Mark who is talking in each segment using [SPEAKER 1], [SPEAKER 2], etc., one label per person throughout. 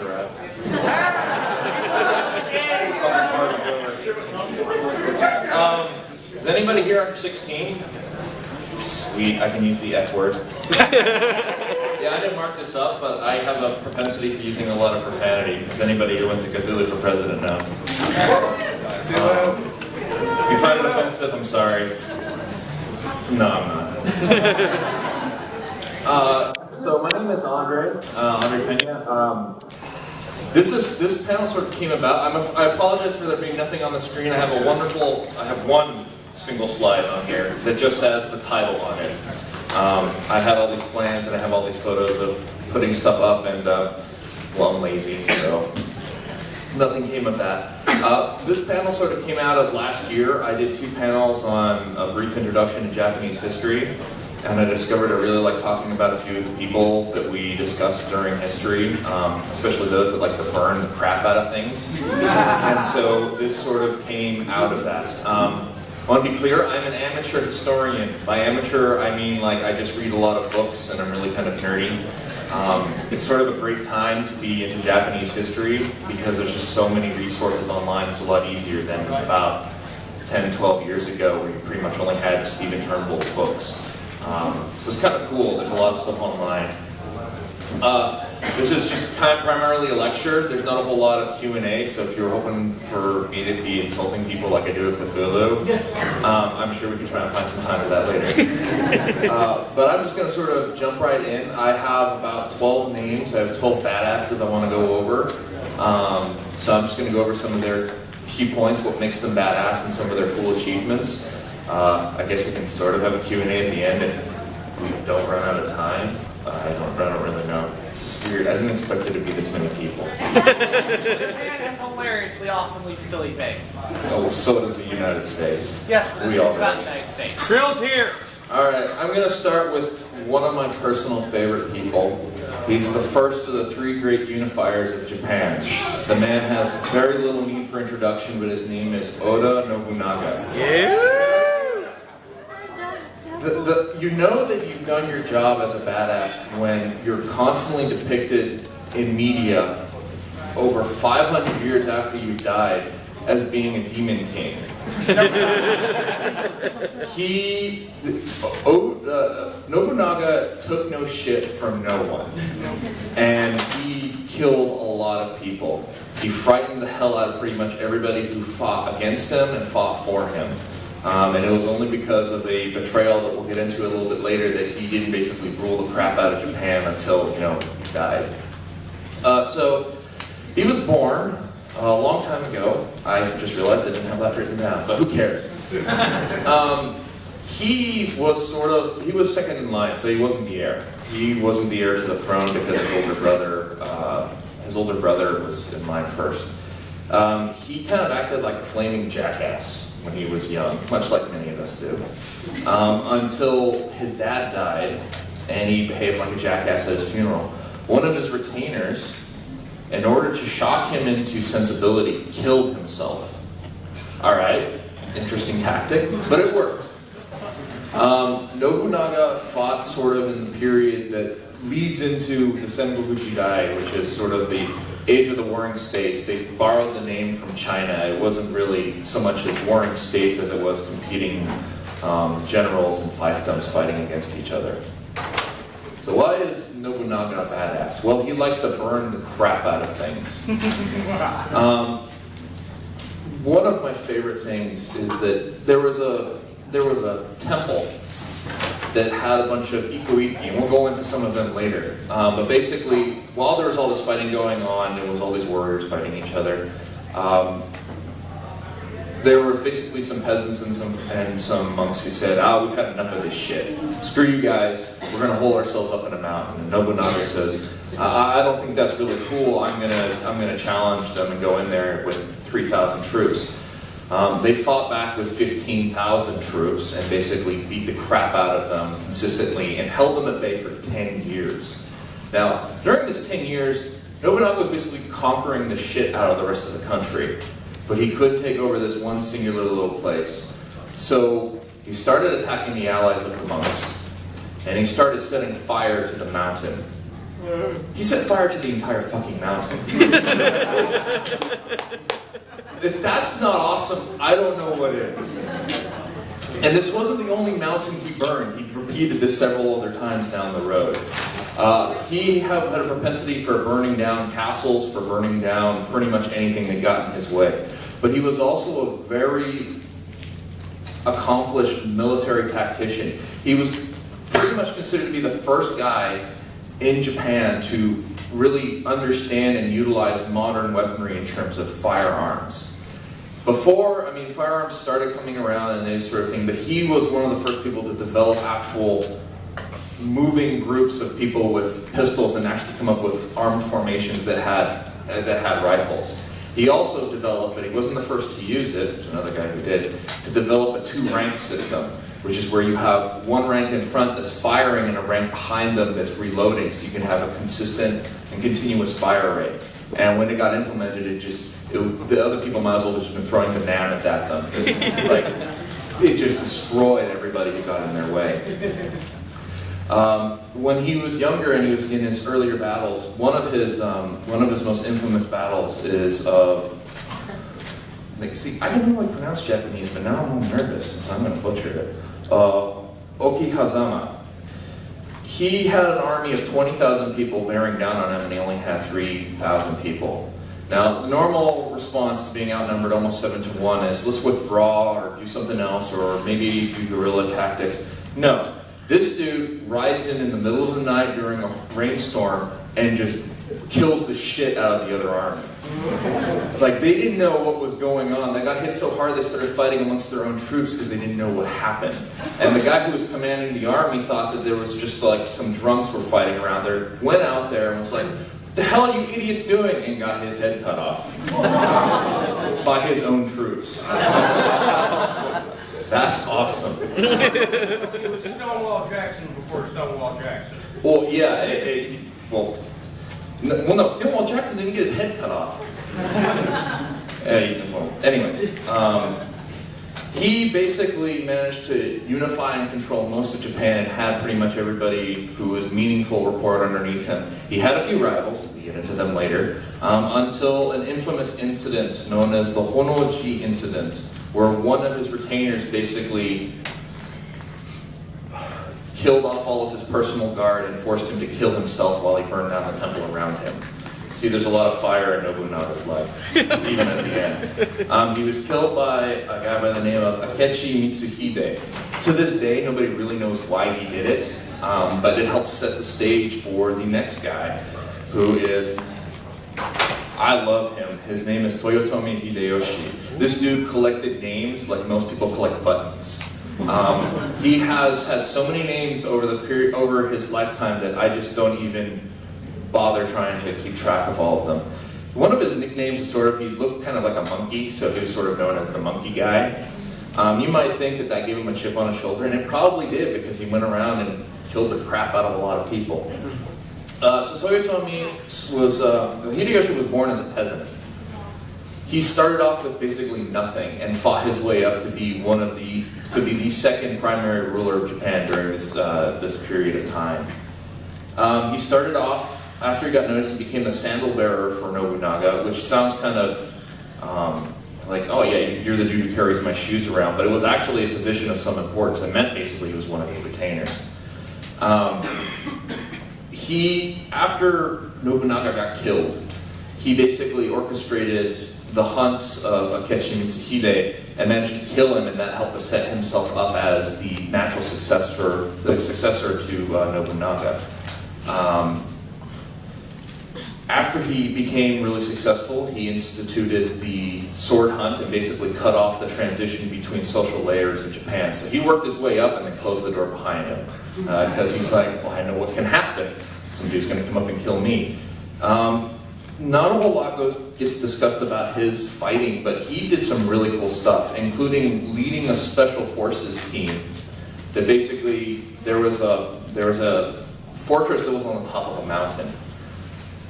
[SPEAKER 1] a wrap. Is anybody here under 16? Sweet, I can use the F word. Yeah, I didn't mark this up, but I have a propensity for using a lot of profanity, as anybody who went to Cthulhu for President knows. If you find it offensive, I'm sorry. No, I'm not. So my name is Andre Pena. This panel sort of came about. I apologize for there being nothing on the screen. I have one single slide on here that just has the title on it. I had all these plans and I have all these photos of putting stuff up, and well, I'm lazy, so nothing came of that. This panel sort of came out of last year. I did 2 panels on a brief introduction to Japanese history, and I discovered I really like talking about a few of the people that we discussed during history, especially those that like to burn the crap out of things. And so this sort of came out of that. I want to be clear, I'm an amateur historian. By amateur, I mean like I just read a lot of books and I'm really kind of nerdy. It's sort of a great time to be into Japanese history because there's just so many resources online. It's a lot easier than about 10, 12 years ago where you pretty much only had Stephen Turnbull's books. So it's kind of cool. There's a lot of stuff online. This is just kind of primarily a lecture. There's not a whole lot of Q&A, so if you're hoping for me to be insulting people like I do at Cthulhu, I'm sure we can try and find some time for that later. But I'm just going to sort of jump right in. I have about 12 names. I have 12 badasses I want to go over. So I'm just going to go over some of their key points, what makes them badass, and some of their cool achievements. I guess we can sort of have a Q&A at the end if we don't run out of time. I don't really know. This is weird. I didn't expect it to be this many people.
[SPEAKER 2] Japan has hilariously awesomely silly things.
[SPEAKER 1] Oh, so does the United States.
[SPEAKER 2] Yes,
[SPEAKER 1] we all
[SPEAKER 2] about
[SPEAKER 1] do.
[SPEAKER 2] the United States.
[SPEAKER 3] Drill tears!
[SPEAKER 1] Alright, I'm going to start with one of my personal favorite people. He's the first of the 3 great unifiers of Japan. Yes. The man has very little need for introduction, but his name is Oda Nobunaga.
[SPEAKER 3] Yeah!
[SPEAKER 1] You know that you've done your job as a badass when you're constantly depicted in media over 500 years after you've died as being a demon king. Nobunaga took no shit from no one, and he killed a lot of people. He frightened the hell out of pretty much everybody who fought against him and fought for him. And it was only because of a betrayal that we'll get into a little bit later that he didn't basically rule the crap out of Japan until, he died. So, he was born a long time ago. I just realized I didn't have that written down, but who cares? He was second in line, so he wasn't the heir. He wasn't the heir to the throne because his older brother was in line first. He kind of acted like a flaming jackass when he was young, much like many of us do, until his dad died, and he behaved like a jackass at his funeral. One of his retainers, in order to shock him into sensibility, killed himself. Alright, interesting tactic, but it worked. Nobunaga fought sort of in the period that leads into the Sengoku Jidai, which is sort of the Age of the Warring States. They borrowed the name from China. It wasn't really so much as warring states as it was competing generals and fiefdoms fighting against each other. So why is Nobunaga a badass? Well, he liked to burn the crap out of things. One of my favorite things is that there was a temple that had a bunch of iko-iki, and we'll go into some of them later. But basically, while there was all this fighting going on, there was all these warriors fighting each other. There was basically some peasants and some monks who said, we've had enough of this shit. Screw you guys, we're going to hold ourselves up in a mountain. And Nobunaga says, I don't think that's really cool. I'm gonna challenge them and go in there with 3,000 troops. They fought back with 15,000 troops and basically beat the crap out of them consistently and held them at bay for 10 years. Now, during this 10 years, Nobunaga was basically conquering the shit out of the rest of the country, but he couldn't take over this one singular little place. So he started attacking the allies of the monks, and he started setting fire to the mountain. He set fire to the entire fucking mountain. If that's not awesome, I don't know what is. And this wasn't the only mountain he burned. He repeated this several other times down the road. He had a propensity for burning down castles, for burning down pretty much anything that got in his way. But he was also a very accomplished military tactician. He was pretty much considered to be the first guy in Japan to really understand and utilize modern weaponry in terms of firearms. Before, firearms started coming around and this sort of thing, but he was one of the first people to develop actual moving groups of people with pistols and actually come up with armed formations that had rifles. He also developed, but he wasn't the first to use it, there's another guy who did, to develop a two-rank system, which is where you have one rank in front that's firing and a rank behind them that's reloading, so you can have a consistent and continuous fire rate. And when it got implemented, the other people might as well have just been throwing bananas at them. It just destroyed everybody who got in their way. When he was younger and he was in his earlier battles, one of his most infamous battles is of, I didn't really pronounce Japanese, but now I'm all nervous since I'm going to butcher it. Okihazama. He had an army of 20,000 people bearing down on him, and he only had 3,000 people. Now, the normal response to being outnumbered almost 7-1 is, let's withdraw or do something else, or maybe do guerrilla tactics. No. This dude rides in the middle of the night during a rainstorm and just kills the shit out of the other army. Like, they didn't know what was going on. They got hit so hard they started fighting amongst their own troops because they didn't know what happened. And the guy who was commanding the army thought that there was just like some drunks were fighting around there, went out there and was like, "What the hell are you idiots doing?" and got his head cut off by his own troops. That's awesome.
[SPEAKER 3] It was Stonewall Jackson before Stonewall Jackson.
[SPEAKER 1] Well, yeah, no, Stonewall Jackson didn't get his head cut off. Anyways, he basically managed to unify and control most of Japan and had pretty much everybody who was meaningful report underneath him. He had a few rivals, we'll get into them later, until an infamous incident known as the Honoji incident, where one of his retainers basically killed off all of his personal guard and forced him to kill himself while he burned down the temple around him. See, there's a lot of fire in Nobunaga's life, even at the end. He was killed by a guy by the name of Akechi Mitsuhide. To this day, nobody really knows why he did it, but it helps set the stage for the next guy, who is, I love him. His name is Toyotomi Hideyoshi. This dude collected names like most people collect buttons. He has had so many names over his lifetime that I just don't even bother trying to keep track of all of them. One of his nicknames is he looked kind of like a monkey, so he was sort of known as the monkey guy. You might think that gave him a chip on his shoulder, and it probably did because he went around and killed the crap out of a lot of people. So Toyotomi Hideyoshi was born as a peasant. He started off with basically nothing and fought his way up to be the second primary ruler of Japan during this period of time. He started off, after he got noticed, he became the sandal bearer for Nobunaga, which sounds kind of like, oh yeah, you're the dude who carries my shoes around, but it was actually a position of some importance. It meant basically he was one of his retainers. After Nobunaga got killed, he basically orchestrated the hunt of Akechi Mitsuhide and managed to kill him, and that helped to set himself up as the natural successor to Nobunaga. After he became really successful, he instituted the sword hunt and basically cut off the transition between social layers in Japan. So he worked his way up and then closed the door behind him because he's like, well, I know what can happen. Some dude's going to come up and kill me. Not a whole lot gets discussed about his fighting, but he did some really cool stuff, including leading a special forces team that basically, there was a fortress that was on the top of a mountain.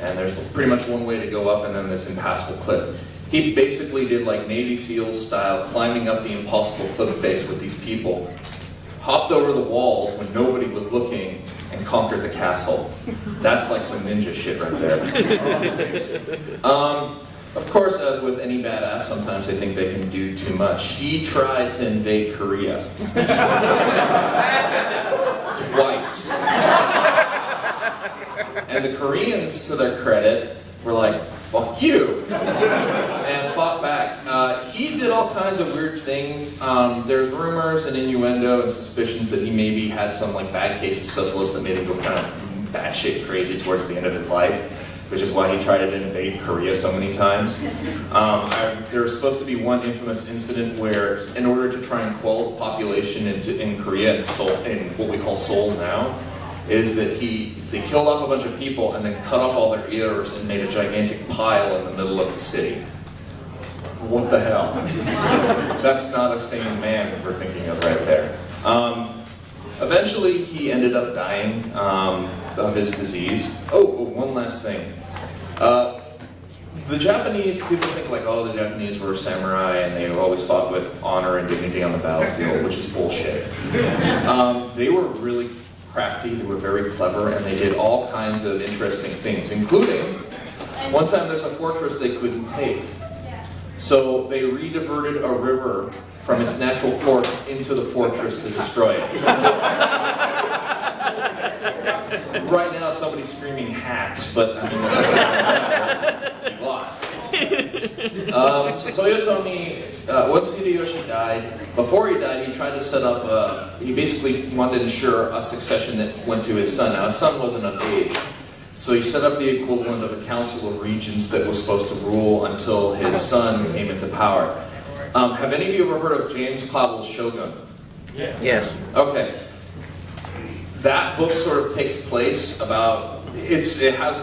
[SPEAKER 1] And there's pretty much one way to go up and then this impassable cliff. He basically did like Navy SEALs style, climbing up the impossible cliff face with these people, hopped over the walls when nobody was looking, and conquered the castle. That's like some ninja shit right there. Of course, as with any badass, sometimes they think they can do too much. He tried to invade Korea. Twice. And the Koreans, to their credit, were like, fuck you, and fought back. He did all kinds of weird things. There's rumors and innuendo and suspicions that he maybe had some like bad case of syphilis that made him go kind of batshit crazy towards the end of his life, which is why he tried to invade Korea so many times. There was supposed to be one infamous incident where, in order to try and quell the population in Korea, in what we call Seoul now, is that they killed off a bunch of people and then cut off all their ears and made a gigantic pile in the middle of the city. What the hell? That's not a sane man we're thinking of right there. Eventually, he ended up dying of his disease. Oh, one last thing. The Japanese, people think like, oh, the Japanese were samurai and they always fought with honor and dignity on the battlefield, which is bullshit. They were really crafty, they were very clever, and they did all kinds of interesting things, including, one time there's a fortress they couldn't take. So they re-diverted a river from its natural course into the fortress to destroy it. Right now somebody's screaming hacks, but I mean, he lost. So Toyotomi, once Hideyoshi died, before he died, he tried to set up he basically wanted to ensure a succession that went to his son. Now, his son wasn't of age, so he set up the equivalent of a council of regents that was supposed to rule until his son came into power. Have any of you ever heard of James Clavell's Shogun?
[SPEAKER 3] Yeah.
[SPEAKER 4] Yes.
[SPEAKER 1] Okay. That book sort of takes place about, it has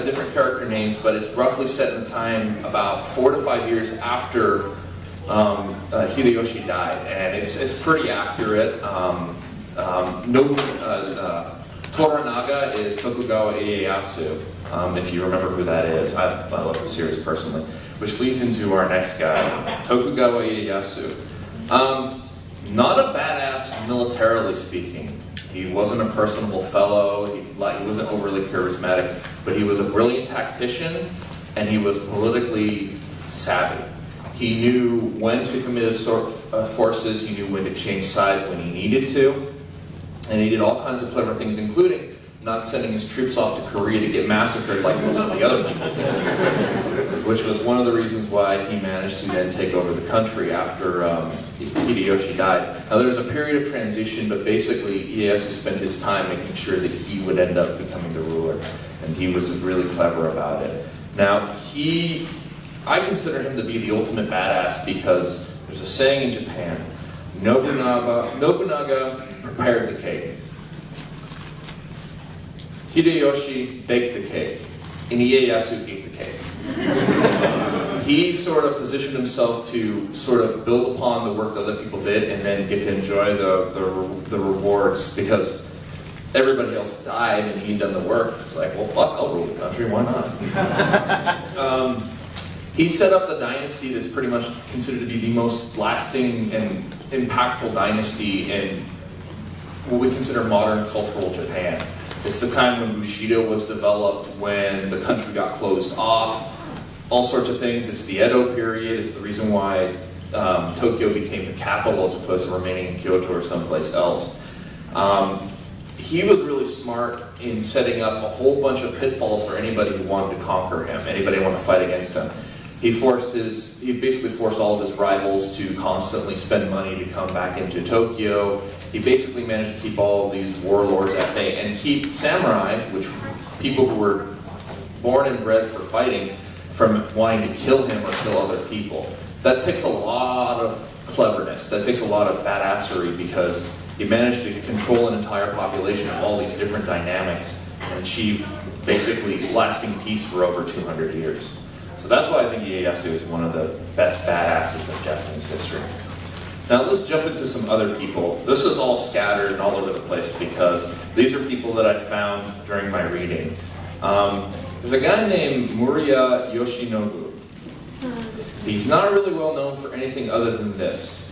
[SPEAKER 1] different character names, but it's roughly set in the time about 4 to 5 years after Hideyoshi died, and it's pretty accurate. Toranaga is Tokugawa Ieyasu, if you remember who that is. I love the series personally, which leads into our next guy, Tokugawa Ieyasu. Not a badass militarily speaking. He wasn't a personable fellow, he wasn't overly charismatic, but he was a brilliant tactician, and he was politically savvy. He knew when to commit his forces, he knew when to change sides when he needed to, and he did all kinds of clever things, including not sending his troops off to Korea to get massacred like most of the other people did, which was one of the reasons why he managed to then take over the country after Hideyoshi died. Now there's a period of transition, but basically Ieyasu spent his time making sure that he would end up becoming the ruler, and he was really clever about it. Now I consider him to be the ultimate badass because there's a saying in Japan, Nobunaga prepared the cake. Hideyoshi baked the cake, and Ieyasu ate the cake. He sort of positioned himself to sort of build upon the work that other people did and then get to enjoy the rewards because everybody else died and he'd done the work. It's like, well, fuck, I'll rule the country, why not? He set up the dynasty that's pretty much considered to be the most lasting and impactful dynasty in what we consider modern cultural Japan. It's the time when Bushido was developed, when the country got closed off, all sorts of things. It's the Edo period. It's the reason why Tokyo became the capital as opposed to remaining in Kyoto or someplace else. He was really smart in setting up a whole bunch of pitfalls for anybody who wanted to conquer him, anybody who wanted to fight against him. He basically forced all of his rivals to constantly spend money to come back into Tokyo. He basically managed to keep all of these warlords at bay and keep samurai, which people who were born and bred for fighting, from wanting to kill him or kill other people. That takes a lot of cleverness. That takes a lot of badassery because he managed to control an entire population of all these different dynamics and achieve basically lasting peace for over 200 years. So that's why I think Ieyasu is one of the best badasses of Japanese history. Now let's jump into some other people. This is all scattered and all over the place because these are people that I found during my reading. There's a guy named Muriya Yoshinobu. He's not really well known for anything other than this.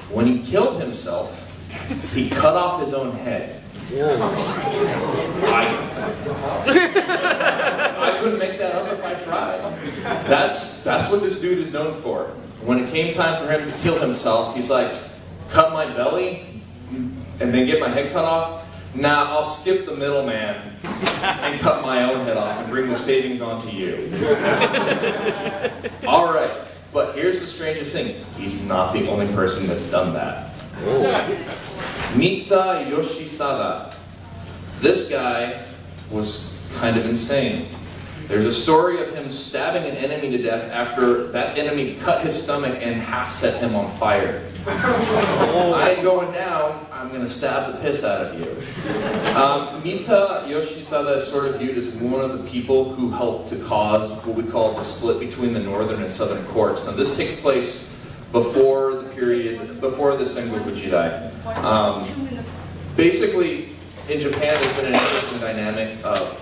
[SPEAKER 1] When he killed himself, He cut off his own head. I couldn't make that up if I tried. That's what this dude is known for. When it came time for him to kill himself, he's like, cut my belly and then get my head cut off? Nah, I'll skip the middleman and cut my own head off and bring the savings onto you. Alright, but here's the strangest thing. He's not the only person that's done that. Mita Yoshisada. This guy was kind of insane. There's a story of him stabbing an enemy to death after that enemy cut his stomach and half set him on fire. I ain't going down, I'm going to stab the piss out of you. Mita Yoshisada is sort of viewed as one of the people who helped to cause what we call the split between the northern and southern courts. Now this takes place before the Sengoku Jidai. Basically, in Japan there's been an interesting dynamic of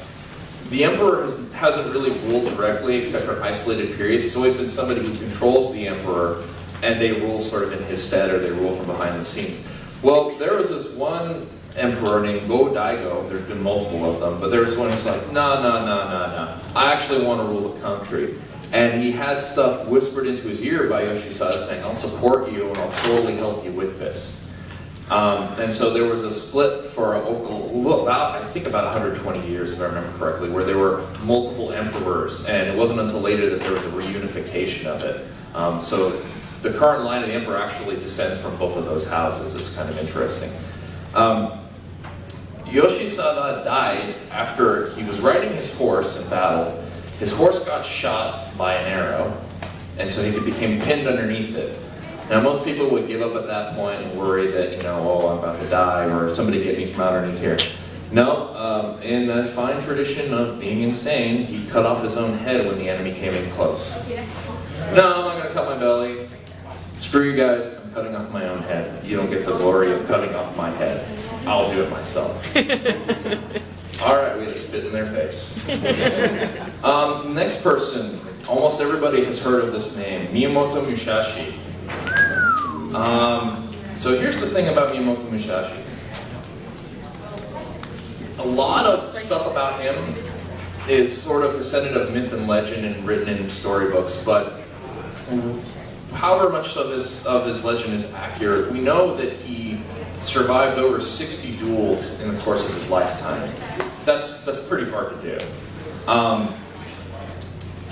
[SPEAKER 1] the emperor hasn't really ruled directly except for isolated periods. It's always been somebody who controls the emperor and they rule sort of in his stead or they rule from behind the scenes. Well, there was this one emperor named Go-Daigo. There's been multiple of them, but there was one who's like, no. I actually want to rule the country. And he had stuff whispered into his ear by Yoshisada saying, I'll support you and I'll totally help you with this. And so there was a split for about 120 years, if I remember correctly, where there were multiple emperors, and it wasn't until later that there was a reunification of it. So the current line of the emperor actually descends from both of those houses. It's kind of interesting. Yoshisada died after he was riding his horse in battle. His horse got shot by an arrow, and so he became pinned underneath it. Now, most people would give up at that point and worry that, oh, I'm about to die, or somebody get me from underneath here. No, in a fine tradition of being insane, he cut off his own head when the enemy came in close. No, I'm not going to cut my belly. Screw you guys, I'm cutting off my own head. You don't get the glory of cutting off my head. I'll do it myself. Alright, we had to spit in their face. Next person, almost everybody has heard of this name, Miyamoto Musashi. So here's the thing about Miyamoto Musashi. A lot of stuff about him is sort of descendant of myth and legend and written in storybooks, but however much of his legend is accurate, we know that he survived over 60 duels in the course of his lifetime. That's pretty hard to do.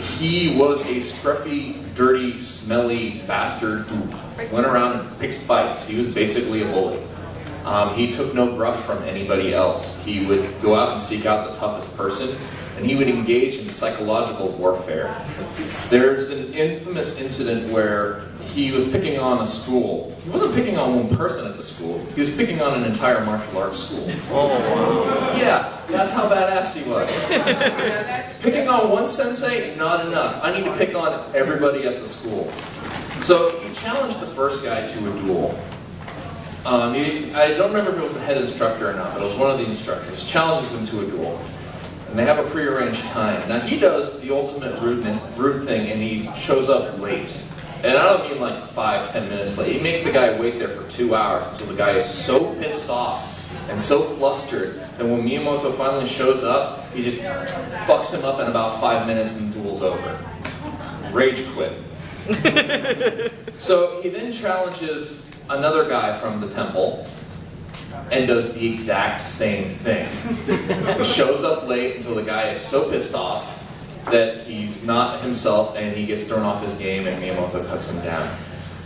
[SPEAKER 1] He was a scruffy, dirty, smelly bastard who went around and picked fights. He was basically a bully. He took no gruff from anybody else. He would go out and seek out the toughest person, and he would engage in psychological warfare. There's an infamous incident where he was picking on a school. He wasn't picking on one person at the school. He was picking on an entire martial arts school. Oh, wow. Yeah, that's how badass he was. Picking on one sensei, not enough. I need to pick on everybody at the school. So he challenged the first guy to a duel. I don't remember if it was the head instructor or not, but it was one of the instructors. Challenges him to a duel. And they have a prearranged time. Now he does the ultimate rude thing, and he shows up late. And I don't mean like 5-10 minutes late. He makes the guy wait there for 2 hours until the guy is so pissed off and so flustered that when Miyamoto finally shows up, he just fucks him up in about 5 minutes and the duel's over. Rage quit. So he then challenges another guy from the temple and does the exact same thing. He shows up late until the guy is so pissed off that he's not himself and he gets thrown off his game and Miyamoto cuts him down.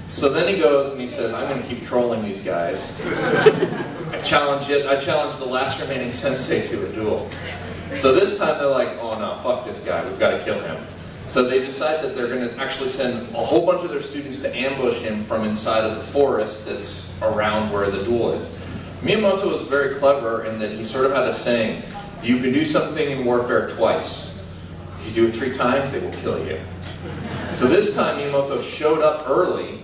[SPEAKER 1] So then he goes and he says, I'm going to keep trolling these guys. I challenge the last remaining sensei to a duel. So this time they're like, oh no, fuck this guy, we've got to kill him. So they decide that they're going to actually send a whole bunch of their students to ambush him from inside of the forest that's around where the duel is. Miyamoto was very clever in that he sort of had a saying, you can do something in warfare twice. If you do it 3 times, they will kill you. So this time Miyamoto showed up early,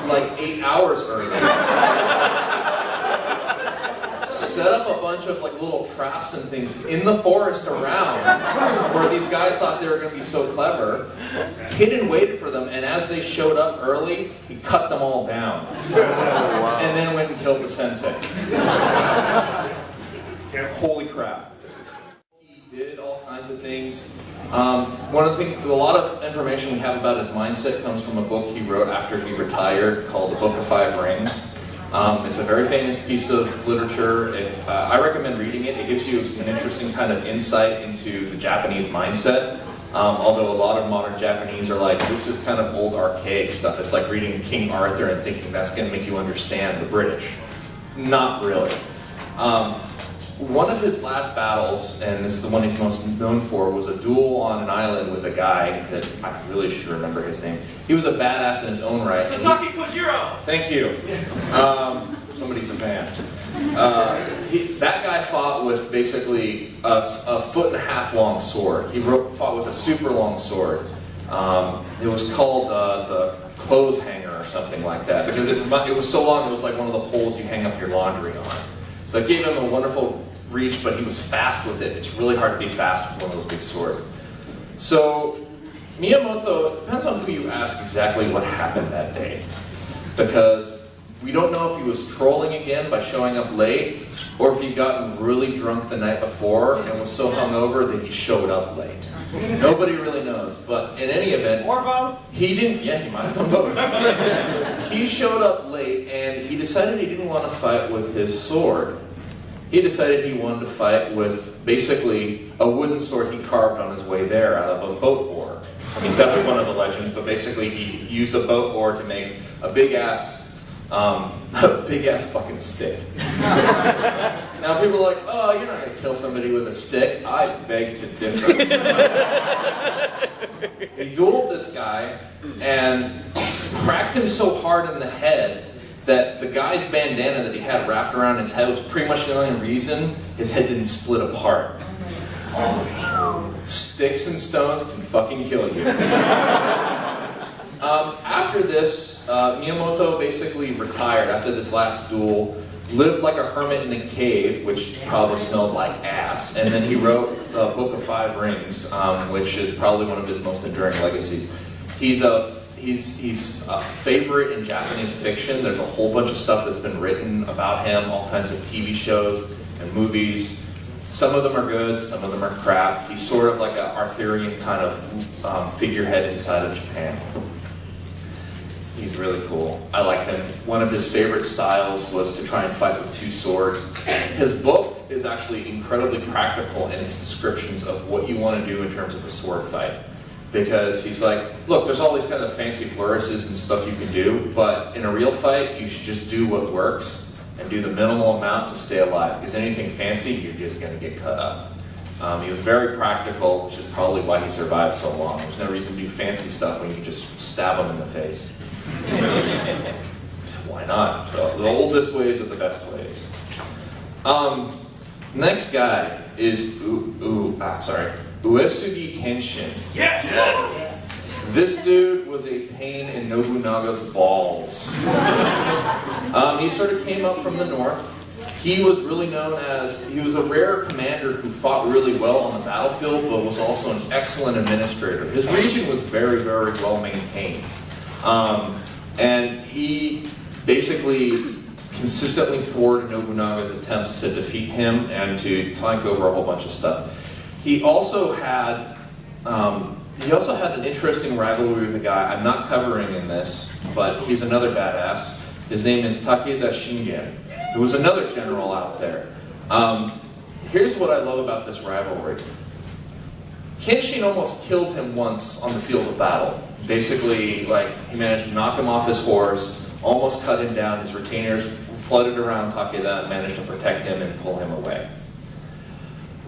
[SPEAKER 1] like 8 hours early. set up a bunch of like little traps and things in the forest around where these guys thought they were going to be so clever, hid and waited for them, and as they showed up early, he cut them all down. And then went and killed the sensei. Holy crap. He did all kinds of things. One of the things, a lot of information we have about his mindset comes from a book he wrote after he retired called The Book of Five Rings. It's a very famous piece of literature. I recommend reading it. It gives you an interesting kind of insight into the Japanese mindset. Although a lot of modern Japanese are like, this is kind of old archaic stuff. It's like reading King Arthur and thinking that's going to make you understand the British. Not really. One of his last battles, and this is the one he's most known for, was a duel on an island with a guy that I really should remember his name. He was a badass in his own right.
[SPEAKER 3] Sasaki Kojiro!
[SPEAKER 1] Thank you. Somebody's a fan. That guy fought with basically a 1.5-foot long sword. He fought with a super long sword. It was called the clothes hanger or something like that, because it was so long it was like one of the poles you hang up your laundry on. So it gave him a wonderful reach, but he was fast with it. It's really hard to be fast with one of those big swords. So Miyamoto, it depends on who you ask exactly what happened that day. Because we don't know if he was trolling again by showing up late, or if he'd gotten really drunk the night before and was so hungover that he showed up late. Nobody really knows, but in any event,
[SPEAKER 2] Or both.
[SPEAKER 1] he didn't, yeah, he might have done both. He showed up late and he decided he didn't want to fight with his sword. He decided he wanted to fight with basically a wooden sword he carved on his way there out of a boat oar. I mean, that's one of the legends, but basically he used a boat oar to make a big ass fucking stick. Now people are like, oh, you're not going to kill somebody with a stick. I beg to differ. He dueled this guy and cracked him so hard in the head that the guy's bandana that he had wrapped around his head was pretty much the only reason his head didn't split apart. Sticks and stones can fucking kill you. After this, Miyamoto basically retired after this last duel, lived like a hermit in a cave, which probably smelled like ass, and then he wrote the Book of Five Rings, which is probably one of his most enduring legacies. He's a favorite in Japanese fiction. There's a whole bunch of stuff that's been written about him, all kinds of TV shows and movies. Some of them are good, some of them are crap. He's sort of like an Arthurian kind of figurehead inside of Japan. He's really cool. I liked him. One of his favorite styles was to try and fight with two swords. His book is actually incredibly practical in its descriptions of what you want to do in terms of a sword fight. Because he's like, look, there's all these kind of fancy flourishes and stuff you can do, but in a real fight, you should just do what works and do the minimal amount to stay alive. Because anything fancy, you're just going to get cut up. He was very practical, which is probably why he survived so long. There's no reason to do fancy stuff when you can just stab him in the face. Why not? The oldest ways are the best ways. Next guy is Uesugi Kenshin.
[SPEAKER 3] Yes!
[SPEAKER 1] This dude was a pain in Nobunaga's balls. He sort of came up from the north. He was really known as, he was a rare commander who fought really well on the battlefield, but was also an excellent administrator. His region was very, very well maintained. And he basically consistently thwarted Nobunaga's attempts to defeat him and to tank over a whole bunch of stuff. He also had an interesting rivalry with a guy I'm not covering in this, but he's another badass. His name is Takeda Shingen, who was another general out there. Here's what I love about this rivalry. Kenshin almost killed him once on the field of battle. Basically, like, he managed to knock him off his horse, almost cut him down. His retainers flooded around Takeda and managed to protect him and pull him away.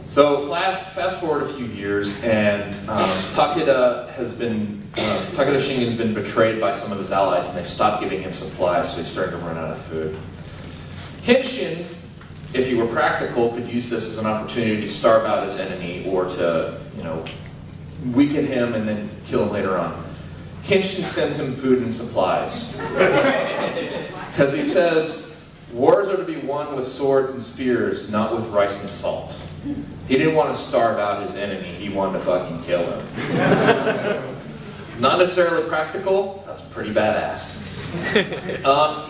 [SPEAKER 1] So fast forward a few years, and Takeda Shingen's been betrayed by some of his allies, and they've stopped giving him supplies, so he's starting to run out of food. Kenshin, if he were practical, could use this as an opportunity to starve out his enemy or to, weaken him and then kill him later on. Kenshin sends him food and supplies. Because he says, Wars are to be won with swords and spears, not with rice and salt. He didn't want to starve out his enemy, he wanted to fucking kill him. Not necessarily practical, that's pretty badass.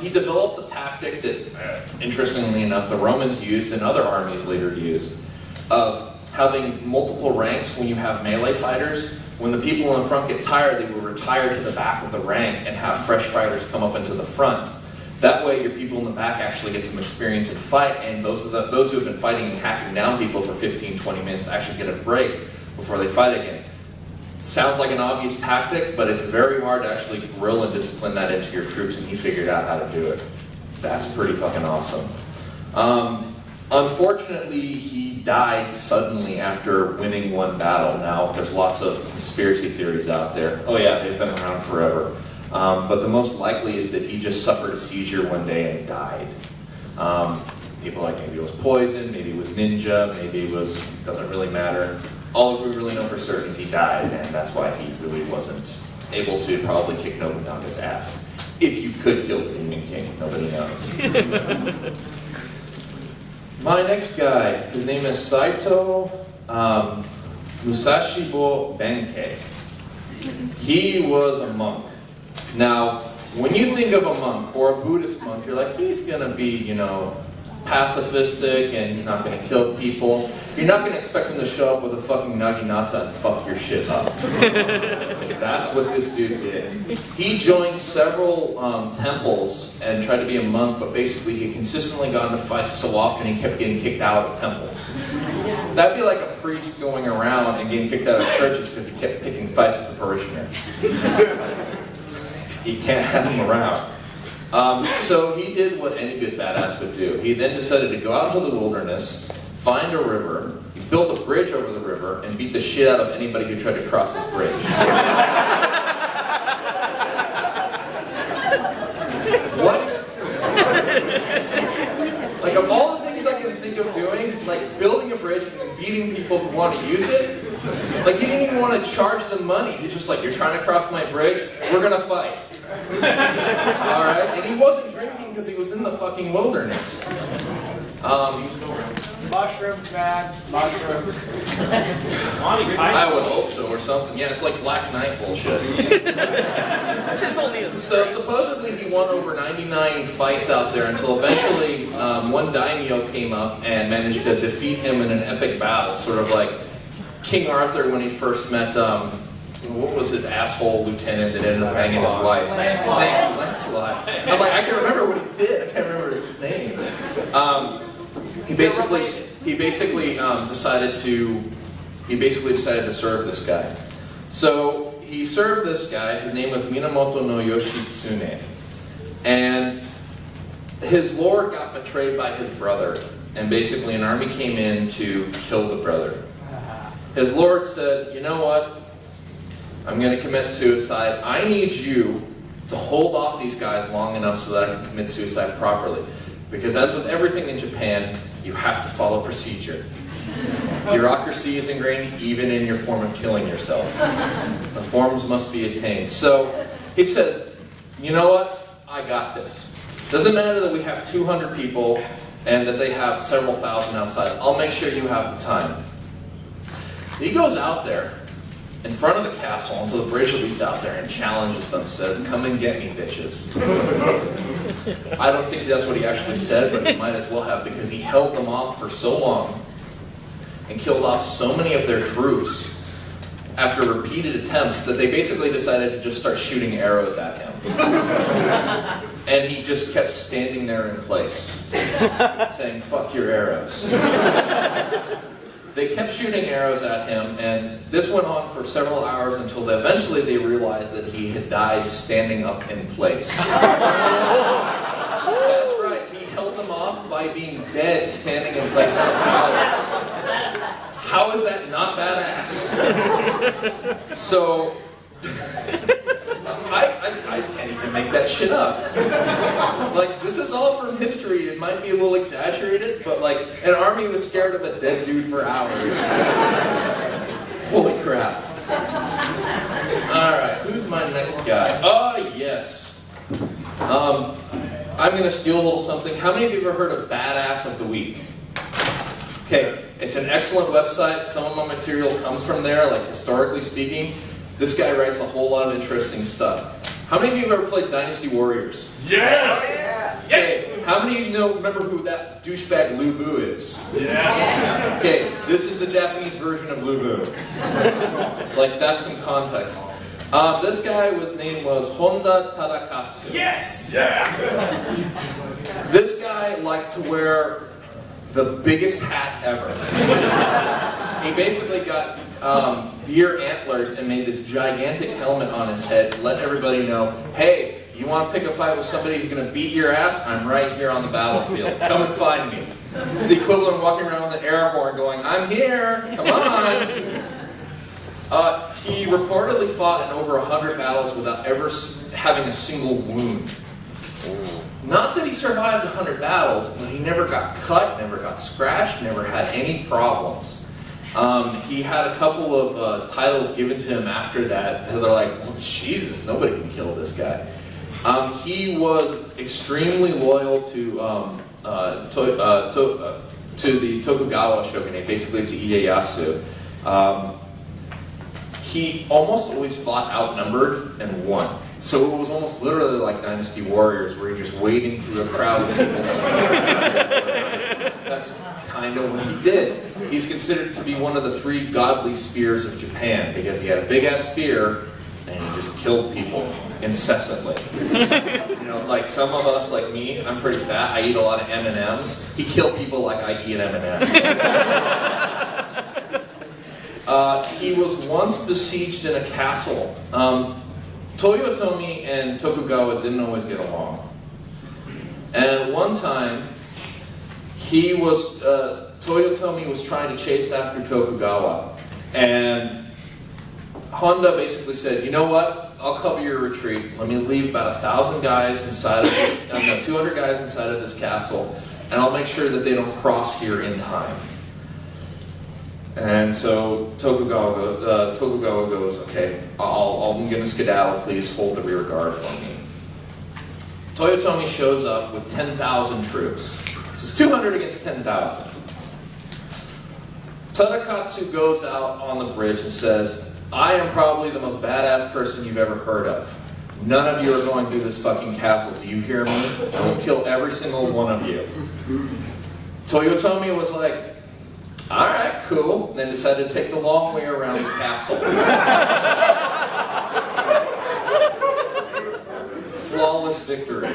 [SPEAKER 1] He developed a tactic that, interestingly enough, the Romans used and other armies later used, of having multiple ranks when you have melee fighters. When the people in the front get tired, they will retire to the back of the rank and have fresh fighters come up into the front. That way your people in the back actually get some experience in fight, and those who have been fighting and hacking down people for 15-20 minutes actually get a break before they fight again. Sounds like an obvious tactic, but it's very hard to actually grill and discipline that into your troops, and he figured out how to do it. That's pretty fucking awesome. Unfortunately, he died suddenly after winning one battle. Now, there's lots of conspiracy theories out there. Oh yeah, they've been around forever. But the most likely is that he just suffered a seizure one day and died. People like maybe it was poison, maybe it was ninja, maybe it was, doesn't really matter. All we really know for certain is he died, and that's why he really wasn't able to probably kick Nobunaga's ass. If you could kill the Demon King, nobody knows. My next guy, his name is Saito Musashibo Benkei. He was a monk. Now, when you think of a monk or a Buddhist monk, you're like, he's gonna be, you know, pacifistic and he's not gonna kill people. You're not gonna expect him to show up with a fucking naginata and fuck your shit up. That's what this dude did. He joined several temples and tried to be a monk, but basically he consistently got into fights so often he kept getting kicked out of temples. That'd be like a priest going around and getting kicked out of churches because he kept picking fights with the parishioners. He can't have him around. So he did what any good badass would do. He then decided to go out into the wilderness, find a river, he built a bridge over the river, and beat the shit out of anybody who tried to cross this bridge. What? Like, of all the things I can think of doing, like building a bridge and then beating people who want to use it, like he didn't even want to charge them money. He's just like, you're trying to cross my bridge, we're gonna fight. Alright? And he wasn't drinking because he was in the fucking wilderness.
[SPEAKER 2] Mushrooms, man. Mushrooms.
[SPEAKER 1] I would hope so, or something. Yeah, it's like Black Knight bullshit. So supposedly he won over 99 fights out there until eventually one daimyo came up and managed to defeat him in an epic battle, sort of like King Arthur when he first met, what was his asshole lieutenant that ended up hanging his wife? Lancelot. I'm like, I can remember what he did, I can't remember his name. He basically decided to serve this guy. So he served this guy. His name was Minamoto no Yoshitsune, and his lord got betrayed by his brother, and basically an army came in to kill the brother. His lord said, "You know what? I'm going to commit suicide. I need you to hold off these guys long enough so that I can commit suicide properly. Because as with everything in Japan, you have to follow procedure. Bureaucracy is ingrained even in your form of killing yourself. The forms must be attained." So he said, "You know what? I got this. Doesn't matter that we have 200 people and that they have several thousand outside. I'll make sure you have the time." So he goes out there in front of the castle until the bridge leads out there and challenges them, says, "Come and get me, bitches." I don't think that's what he actually said, but he might as well have, because he held them off for so long and killed off so many of their troops after repeated attempts that they basically decided to just start shooting arrows at him. And he just kept standing there in place, saying, "Fuck your arrows." They kept shooting arrows at him, and this went on for several hours until eventually they realized that he had died standing up in place. That's right, he held them off by being dead standing in place for hours. How is that not badass? So, I can't even make that shit up. Like, this is all from history. It might be a little exaggerated, but like, an army was scared of a dead dude for hours. Holy crap. Alright, who's my next guy? Oh, yes. I I'm going to steal a little something. How many of you have ever heard of Badass of the Week? Okay, it's an excellent website. Some of my material comes from there, like historically speaking. This guy writes a whole lot of interesting stuff. How many of you have ever played Dynasty Warriors?
[SPEAKER 3] Yes!
[SPEAKER 1] Okay, how many of you remember who that douchebag Lu Bu is?
[SPEAKER 3] Yeah.
[SPEAKER 1] Okay, this is the Japanese version of Lu Bu. Like, that's some context. This guy name was Honda Tadakatsu.
[SPEAKER 3] Yes! Yeah!
[SPEAKER 1] This guy liked to wear the biggest hat ever. He basically got deer antlers and made this gigantic helmet on his head to let everybody know, hey, you want to pick a fight with somebody who's going to beat your ass? I'm right here on the battlefield. Come and find me. It's the equivalent of walking around with an air horn going, I'm here, come on. He reportedly fought in over 100 battles without ever having a single wound. Not that he survived 100 battles, but he never got cut, never got scratched, never had any problems. He had a couple of titles given to him after that. They're like, well, Jesus, nobody can kill this guy. He was extremely loyal to the Tokugawa shogunate, basically to Ieyasu. He almost always fought outnumbered and won. So it was almost literally like Dynasty Warriors, where you're just wading through a crowd of people. That's kind of what he did. He's considered to be one of the 3 godly spears of Japan, because he had a big-ass spear, and he just killed people incessantly. You know, like some of us, like me, I'm pretty fat, I eat a lot of M&Ms. He killed people like I eat M&Ms. He was once besieged in a castle. Toyotomi and Tokugawa didn't always get along. And one time, Toyotomi was trying to chase after Tokugawa. And Honda basically said, you know what? I'll cover your retreat. Let me leave about 1,000 guys inside of this, 200 guys inside of this castle, and I'll make sure that they don't cross here in time. And so Tokugawa goes, okay, I'm going to skedaddle, please hold the rear guard for me. Toyotomi shows up with 10,000 troops. This is 200 against 10,000. Tadakatsu goes out on the bridge and says, I am probably the most badass person you've ever heard of. None of you are going through this fucking castle. Do you hear me? I will kill every single one of you. Toyotomi was like, alright, cool. And then decided to take the long way around the castle. Flawless victory.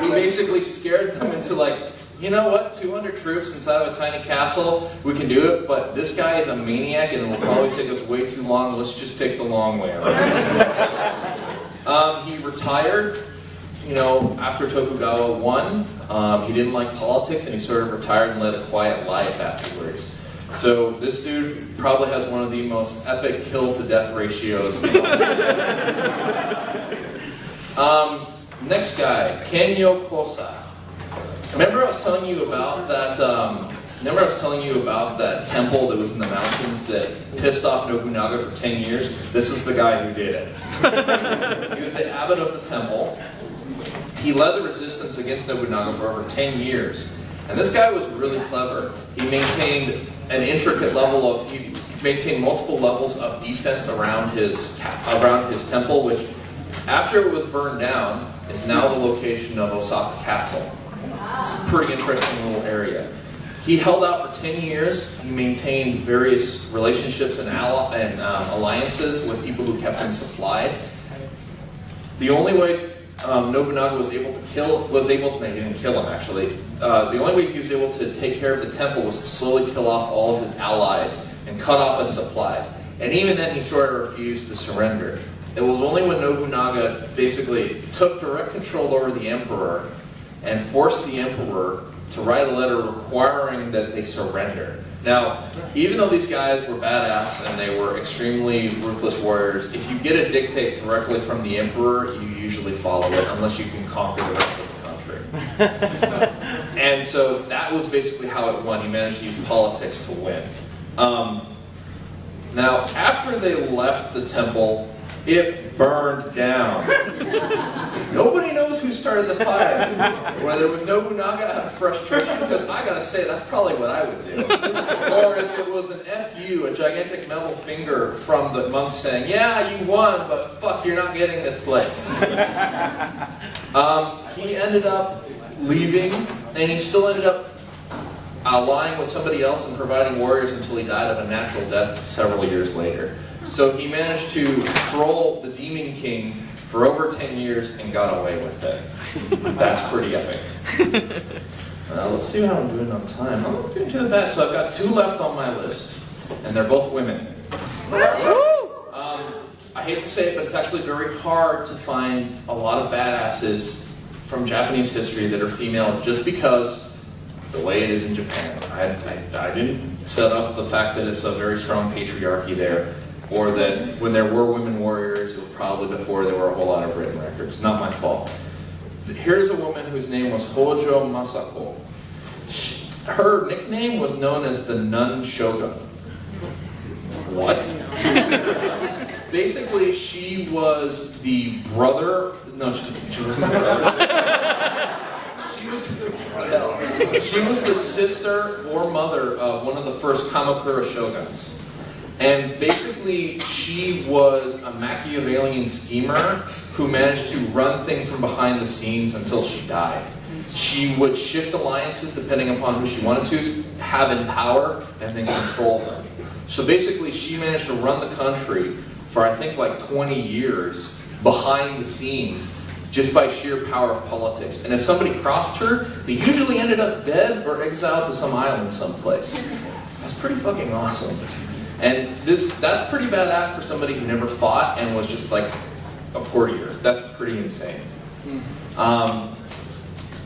[SPEAKER 1] He basically scared them into like, you know what, 200 troops inside of a tiny castle, we can do it, but this guy is a maniac and it will probably take us way too long, let's just take the long way around. He retired, you know, after Tokugawa won. He didn't like politics and he sort of retired and led a quiet life afterwards. So this dude probably has one of the most epic kill-to-death ratios. Next guy, Kenyo Kosa. Remember I was telling you about that temple that was in the mountains that pissed off Nobunaga for 10 years? This is the guy who did it. He was the abbot of the temple. He led the resistance against Nobunaga for over 10 years. And this guy was really clever. He maintained an intricate level of, he maintained multiple levels of defense around his temple, which after it was burned down, is now the location of Osaka Castle. It's a pretty interesting little area. He held out for 10 years. He maintained various relationships and alliances with people who kept him supplied. The only way Nobunaga he didn't kill him actually. The only way he was able to take care of the temple was to slowly kill off all of his allies and cut off his supplies. And even then he sort of refused to surrender. It was only when Nobunaga basically took direct control over the emperor and forced the emperor to write a letter requiring that they surrender. Now, even though these guys were badass and they were extremely ruthless warriors, if you get a dictate directly from the emperor, you usually follow it unless you can conquer the rest of the country. And so that was basically how it won. He managed to use politics to win. Now, after they left the temple, It burned down. Nobody knows who started the fire. Whether it was Nobunaga out of frustration, because I gotta say, that's probably what I would do. Or if it was an FU, a gigantic metal finger from the monks saying, yeah, you won, but fuck, you're not getting this place. He ended up leaving, and he still ended up allying with somebody else and providing warriors until he died of a natural death several years later. So he managed to troll the Demon King for over 10 years and got away with it. That's pretty epic. Let's see how I'm doing on time. I'm not doing too bad. So I've got 2 left on my list, and they're both women. I hate to say it, but it's actually very hard to find a lot of badasses from Japanese history that are female just because the way it is in Japan. I didn't set up the fact that it's a very strong patriarchy there, or that when there were women warriors, it was probably before there were a whole lot of written records. Not my fault. Here's a woman whose name was Hojo Masako. Her nickname was known as the Nun Shogun. What? Basically, she was the brother. No, she wasn't the brother. She was the sister or mother of one of the first Kamakura shoguns. And basically, she was a Machiavellian schemer who managed to run things from behind the scenes until she died. She would shift alliances depending upon who she wanted to have in power, and then control them. So basically, she managed to run the country for I think like 20 years behind the scenes just by sheer power of politics. And if somebody crossed her, they usually ended up dead or exiled to some island someplace. That's pretty fucking awesome. And that's pretty badass for somebody who never fought and was just like a courtier. That's pretty insane.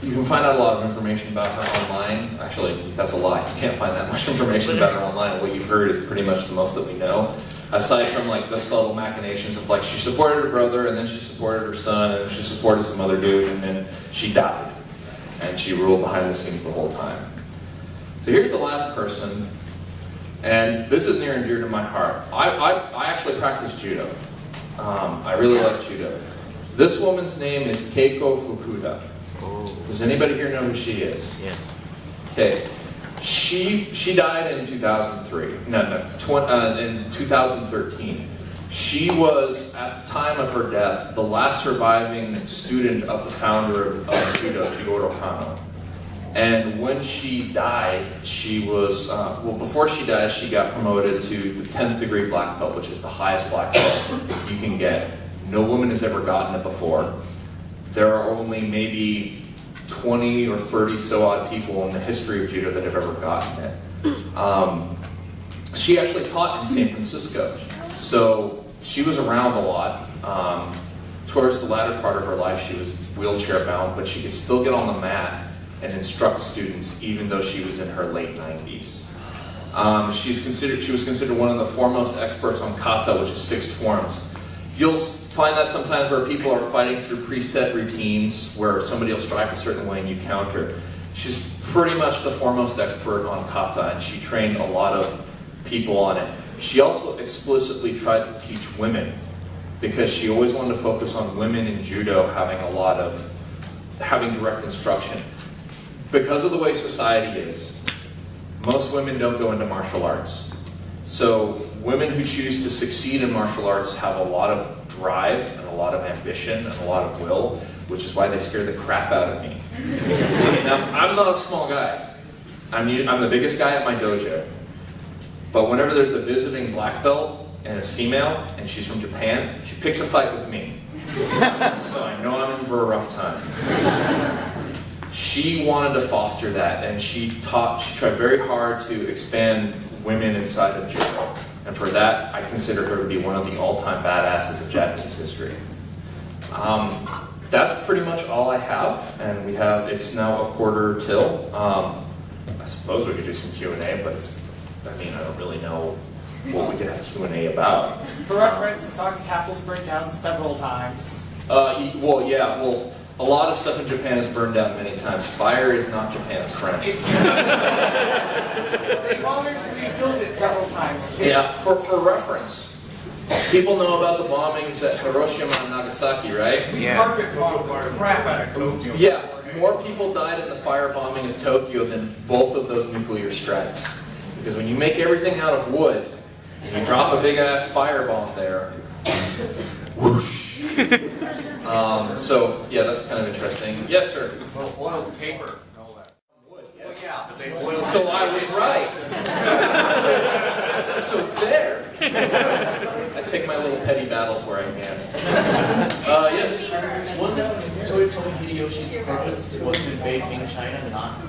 [SPEAKER 1] You can find out a lot of information about her online. Actually, that's a lie. You can't find that much information about her online. What you've heard is pretty much the most that we know. Aside from like the subtle machinations of like she supported her brother, and then she supported her son, and then she supported some other dude, and then she died. And she ruled behind the scenes the whole time. So here's the last person, and this is near and dear to my heart. I actually practice judo. I really like judo. This woman's name is Keiko Fukuda. Does anybody here know who she is?
[SPEAKER 4] Yeah.
[SPEAKER 1] Okay. She died in 2003. In 2013. She was, at the time of her death, the last surviving student of the founder of judo, Jigoro Kano. And when she died, she was, before she died, she got promoted to the 10th degree black belt, which is the highest black belt you can get. No woman has ever gotten it before. There are only maybe 20 or 30 so odd people in the history of judo that have ever gotten it. She actually taught in San Francisco, so she was around a lot. Towards the latter part of her life, she was wheelchair bound, but she could still get on the mat and instruct students, even though she was in her late 90s. She was considered one of the foremost experts on kata, which is fixed forms. You'll find that sometimes where people are fighting through preset routines where somebody will strike a certain way and you counter. She's pretty much the foremost expert on kata, and she trained a lot of people on it. She also explicitly tried to teach women because she always wanted to focus on women in judo having direct instruction. Because of the way society is, most women don't go into martial arts. So women who choose to succeed in martial arts have a lot of drive and a lot of ambition and a lot of will, which is why they scare the crap out of me. Now, I'm not a small guy. I'm the biggest guy at my dojo. But whenever there's a visiting black belt and it's female and she's from Japan, she picks a fight with me. So I know I'm in for a rough time. She wanted to foster that, and she tried very hard to expand women inside of judo. And for that, I consider her to be one of the all-time badasses of Japanese history. That's pretty much all I have, and it's now a quarter till. I suppose we could do some Q&A, but I don't really know what we could have Q&A about.
[SPEAKER 2] For reference, Osaka Castle's burned down several times.
[SPEAKER 1] A lot of stuff in Japan is burned down many times. Fire is not Japan's friend.
[SPEAKER 2] They've already rebuilt it several times, too.
[SPEAKER 1] Yeah, for reference, People know about the bombings at Hiroshima and Nagasaki, right?
[SPEAKER 3] We carpet bombed the crap out of Tokyo.
[SPEAKER 1] Yeah, more people died in the firebombing of Tokyo than both of those nuclear strikes. Because when you make everything out of wood, and you drop a big ass firebomb there, whoosh. So yeah, that's kind of interesting. Yes, sir.
[SPEAKER 3] Well, oil, paper, and all that.
[SPEAKER 1] Wood,
[SPEAKER 3] Well,
[SPEAKER 1] yes.
[SPEAKER 3] yeah, but they boil.
[SPEAKER 1] So I was right. So there. I take my little petty battles where I can. Yes.
[SPEAKER 4] Wasn't Toyotomi Hideyoshi's purpose was to invade Ping China, not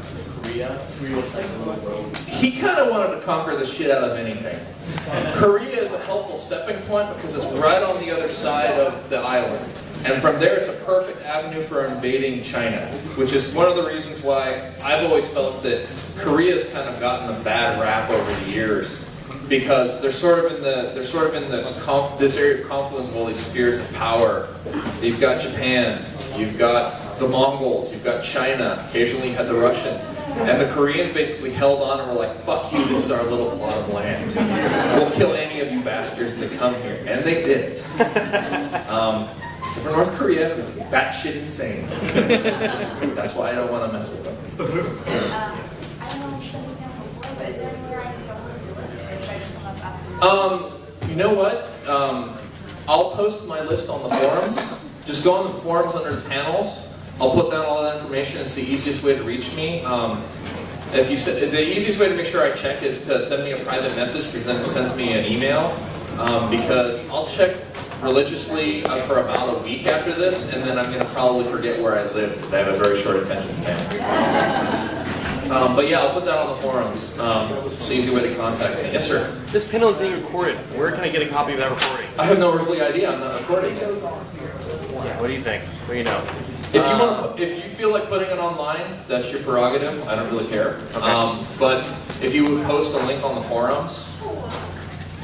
[SPEAKER 4] Korea? Korea was like a little road.
[SPEAKER 1] He kind of wanted to conquer the shit out of anything. Korea is a helpful stepping point because it's right on the other side of the island. And from there, it's a perfect avenue for invading China, which is one of the reasons why I've always felt that Korea's kind of gotten a bad rap over the years, because they're sort of in this area of confluence of all these spheres of power. You've got Japan, you've got the Mongols, you've got China. Occasionally, you had the Russians, and the Koreans basically held on and were like, "Fuck you! This is our little plot of land. We'll kill any of you bastards that come here," and they did. Except for North Korea, because it's batshit insane. That's why I don't want to mess with them.
[SPEAKER 5] I don't know which one's down before, but is there anywhere I can go on your list, or should I just come up after?
[SPEAKER 1] You know what? I'll post my list on the forums. Just go on the forums under the panels. I'll put down all that information. It's the easiest way to reach me. The easiest way to make sure I check is to send me a private message, because then it sends me an email. Because I'll check religiously for about a week after this, and then I'm going to probably forget where I live because I have a very short attention span. But yeah, I'll put that on the forums. It's an easy way to contact me. Yes, sir.
[SPEAKER 6] This panel is being recorded. Where can I get a copy of that recording?
[SPEAKER 1] I have no earthly idea. I'm not recording it.
[SPEAKER 6] Yeah, what do you think? What do you know?
[SPEAKER 1] If you feel like putting it online, that's your prerogative. I don't really care.
[SPEAKER 6] Okay.
[SPEAKER 1] But if you would post a link on the forums,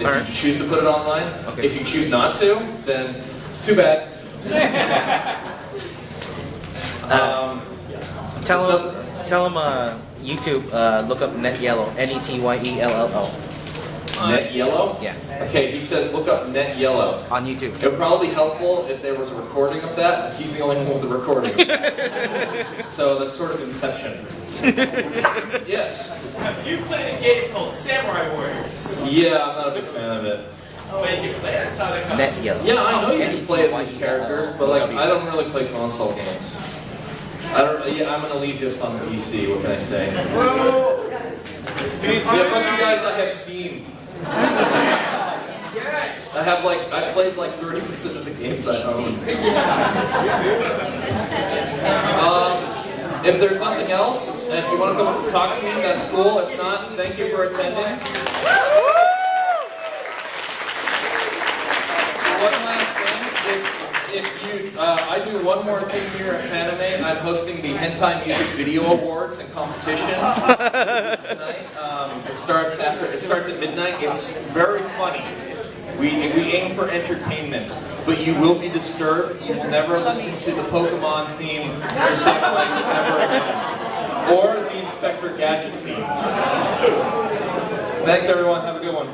[SPEAKER 1] if you choose to put it online,
[SPEAKER 6] Okay.
[SPEAKER 1] if you choose not to, then too bad.
[SPEAKER 7] Tell them YouTube, look up NetYellow, NETYELLO.
[SPEAKER 1] Net Yellow?
[SPEAKER 7] Yeah.
[SPEAKER 1] Okay, he says look up Net Yellow.
[SPEAKER 7] On YouTube.
[SPEAKER 1] It would probably be helpful if there was a recording of that, but he's the only one with the recording. So that's sort of Inception. Yes.
[SPEAKER 4] You played a game called Samurai Warriors.
[SPEAKER 1] Yeah, I'm not a big fan of it.
[SPEAKER 4] Oh, and you play as Tanaka.
[SPEAKER 7] NetYellow.
[SPEAKER 1] Yeah, I know you can play as these characters, but like I don't really play console games. I'm gonna leave this on the PC. What can I say? Yeah, fuck you guys. I have Steam.
[SPEAKER 3] Yes!
[SPEAKER 1] I played like 30% of the games I own. If there's nothing else, and if you want to come talk to me, that's cool. If not, thank you for attending. One last thing, I do one more thing here at Fanime. I'm hosting the Hentai Music Video Awards and competition tonight. It starts at midnight. It's very funny. We aim for entertainment, but you will be disturbed. You will never listen to the Pokemon theme or sampling ever again, or the Inspector Gadget theme. Thanks, everyone. Have a good one.